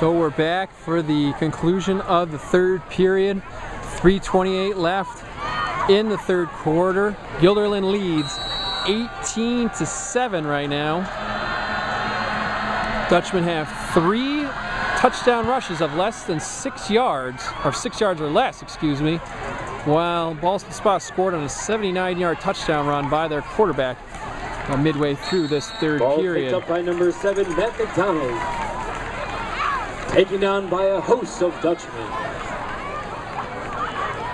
So we're back for the conclusion of the third period. 3:28 left in the third quarter. Guilderland leads 18-7 right now. Dutchmen have 3 touchdown rushes of less than 6 yards, or 6 yards or less, excuse me, while Ballston Spa scored on a 79-yard touchdown run by their quarterback midway through this third period. Ball picked up by number 7, Matt McDonald. Taken down by a host of Dutchmen.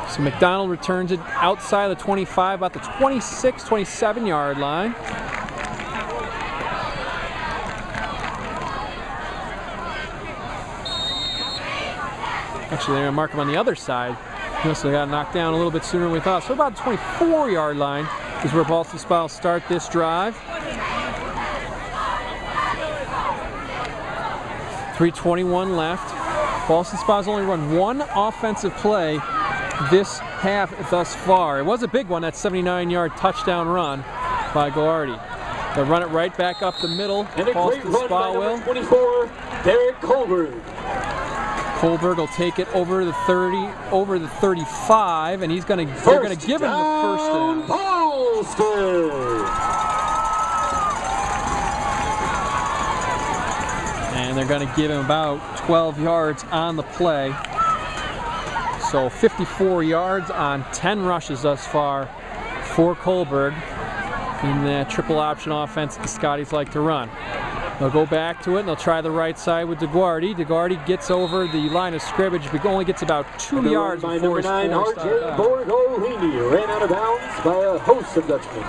So McDonald returns it outside of the 25, about the 26, 27-yard line. Actually, they're going to mark him on the other side. He also got knocked down a little bit sooner than we thought. So about the 24-yard line is where Ballston Spa will start this drive. 3:21 left. Ballston Spa's only run 1 offensive play this half thus far. It was a big one, that 79-yard touchdown run by Guilderland. They'll run it right back up the middle. And a great run by number 24, Derek Colbert. Colberg will take it over the 30, over the 35, and they're going to give him the first down. Ballston. And they're going to give him about 12 yards on the play. So 54 yards on 10 rushes thus far for Colberg in the triple option offense that the Scotties like to run. They'll go back to it and they'll try the right side with DeGuardi. DeGuardi gets over the line of scrimmage, but only gets about 2 yards before he's forced out of bounds. Borgolini ran out of bounds by a host of Dutchmen.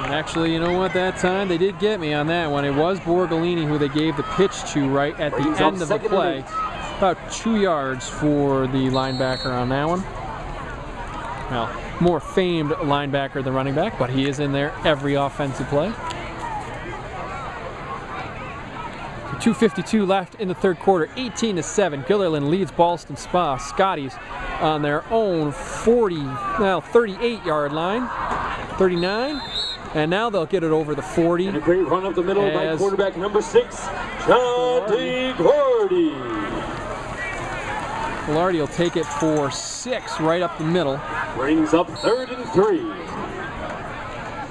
And actually, you know what, that time they did get me on that one. It was Borgolini who they gave the pitch to right at the end of the play. About 2 yards for the linebacker on that one. Well, more famed linebacker than running back, but he is in there every offensive play. 2:52 left in the third quarter, 18-7. Guilderland leads Ballston Spa. Scotties on their own 38-yard line, 39. And now they'll get it over the 40. And a great run up the middle by quarterback number 6, Scottie. Guilderland will take it for 6 right up the middle. Brings up 3rd and 3.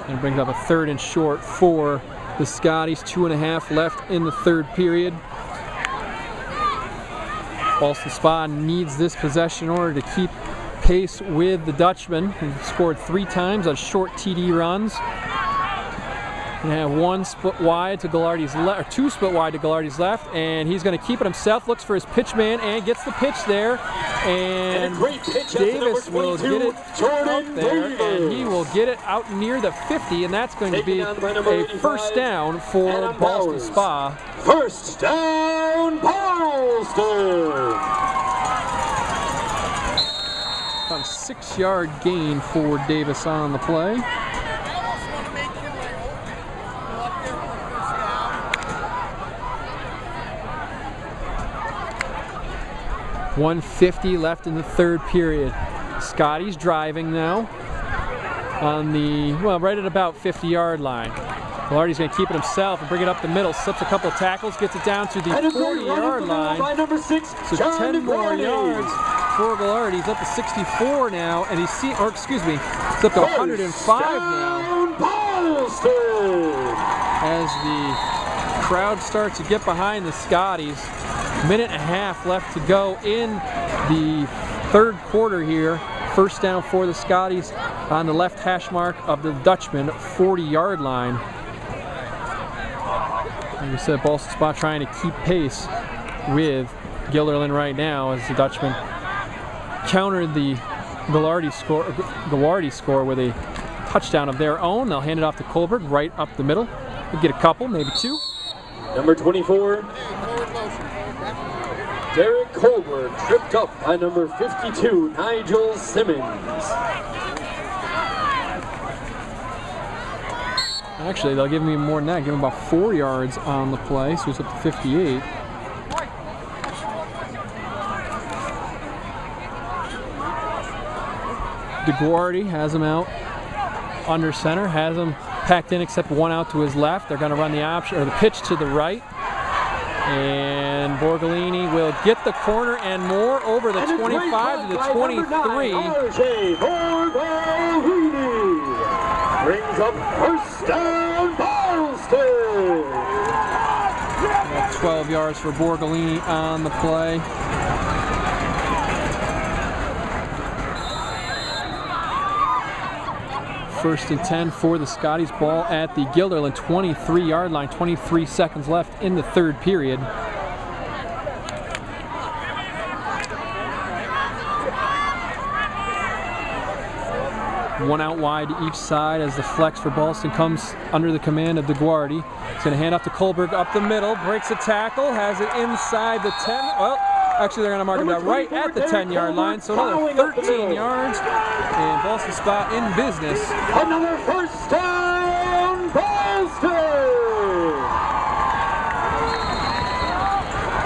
And brings up a 3rd and short for the Scotties. 2.5 left in the third period. Ballston Spa needs this possession in order to keep pace with the Dutchmen, who scored 3 times on short TD runs. And have 1 split wide to Guilderland's left, or 2 split wide to Guilderland's left, and he's going to keep it himself. Looks for his pitch man and gets the pitch there. And a great pitch Davis will get it out there, Davis. and he will get it out near the 50, and that's going to be a first down for Ballston Spa. First down, Ballston. About a 6-yard gain for Davis on the play. .150 left in the third period. Scotty's driving now on the, well, right at about 50-yard line. Guilderland's going to keep it himself and bring it up the middle, slips a couple of tackles, gets it down to the 40-yard line. Number 6, so 10 more yards for Guilderland. He's up to 64 now, and he's up to 105 now. As the crowd starts to get behind the Scotties. Minute and a half left to go in the third quarter here. First down for the Scotties on the left hash mark of the Dutchmen 40-yard line. Like we said, Ballston Spa trying to keep pace with Guilderland right now as the Dutchmen countered the Guilderland score with a touchdown of their own. They'll hand it off to Colberg right up the middle. We'll get a couple, maybe 2. Number 24. Derek Colbert tripped up by number 52, Nigel Simmons. Actually, they'll give me more than that. Give him about 4 yards on the play, so it's up to 58. DeGuardi has him out under center, has him packed in except one out to his left. They're going to run the option or the pitch to the right. And Borgolini will get the corner and more over the 25 to the 23. Brings up first down, Ballston. 12 yards for Borgolini on the play. First and 10 for the Scotties. Ball at the Guilderland 23-yard line. 23 seconds left in the third period. One out wide to each side as the flex for Ballston comes under the command of DeGuardi. He's going to hand off to Kohlberg up the middle, breaks a tackle, has it inside the 10. Well, actually they're going to mark him down right at the 10-yard line, so another 13 yards. And Ballston spot in business. Another first down, Ballston!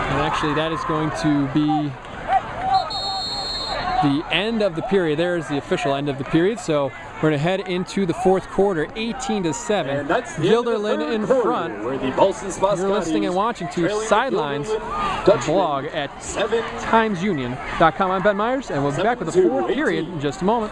And actually that is going to be the end of the period. There is the official end of the period. So we're going to head into the fourth quarter, 18-7. Guilderland in front. You're listening and watching to Sidelines, the blog at timesunion.com. I'm Ben Myers, and we'll be back with the fourth period in just a moment.